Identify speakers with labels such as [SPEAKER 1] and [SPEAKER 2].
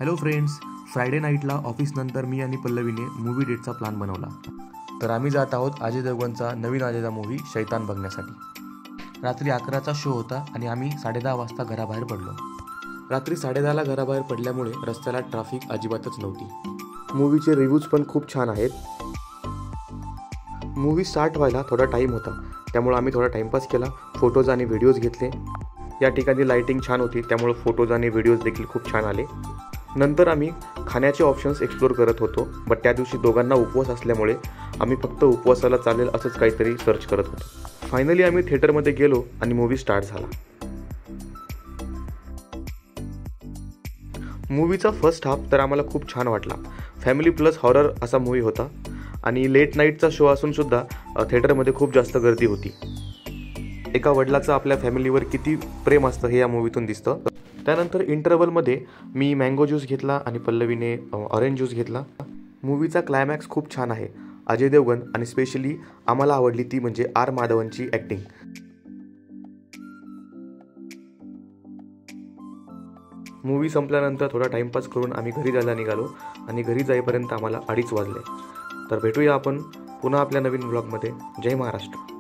[SPEAKER 1] Hello friends, Friday नाईटला ऑफिसनंतर मी आणि पल्लवीने movie डेटचा plan बनवला. तर आम्ही जात आहोत अजय देवगणचा नवीन आलेला मूवी शैतान बघण्यासाठी. रात्री 11चा शो होता आणि आम्ही 10:30 वाजता घराबाहेर पडलो. रात्री 10:30ला घराबाहेर पडल्यामुळे रस्त्याला ट्रॅफिक अजिबातच नव्हती. मूवीचे रिव्ह्यूज पण खूप छान आहेत. मूवी स्टार्ट व्हायला थोडा टाईम होता, त्यामुळे आम्ही थोडा टाईमपास केला, फोटोज आणि व्हिडिओज घेतले. या ठिकाणी लाईटिंग छान होती, त्यामुळे फोटोज आणि व्हिडिओज देखील खूप छान आले. नंतर आम्ही खाण्याचे ऑप्शन्स एक्सप्लोर करत होतो, बट त्या दिवशी दोघांना उपवास असल्यामुळे आम्ही फक्त उपवासाला चालेल असंच काहीतरी सर्च करत होतो. फायनली आम्ही थिएटरमध्ये गेलो आणि मूवी स्टार्ट झाला. मूवीचा फर्स्ट हाफ तर आम्हाला खूप छान वाटला. फॅमिली प्लस हॉरर असा मूवी होता आणि लेट नाईटचा शो असून सुद्धा थिएटरमध्ये खूप जास्त गर्दी होती. एका वडिलाचं आपल्या फॅमिलीवर किती प्रेम असतं हे या मूवीतून दिसतं. त्यानंतर इंटरवलमध्ये मी मँगो ज्यूस घेतला आणि पल्लवीने ऑरेंज ज्यूस घेतला. मूवीचा क्लायमॅक्स खूप छान आहे. अजय देवगण आणि स्पेशली आम्हाला आवडली ती म्हणजे आर माधवनची ॲक्टिंग. मूवी संपल्यानंतर थोडा टाईमपास करून आम्ही घरी जायला निघालो आणि घरी जाईपर्यंत आम्हाला 2:30 वाजले. तर भेटूया आपण पुन्हा आपल्या नवीन व्लॉगमध्ये. जय महाराष्ट्र.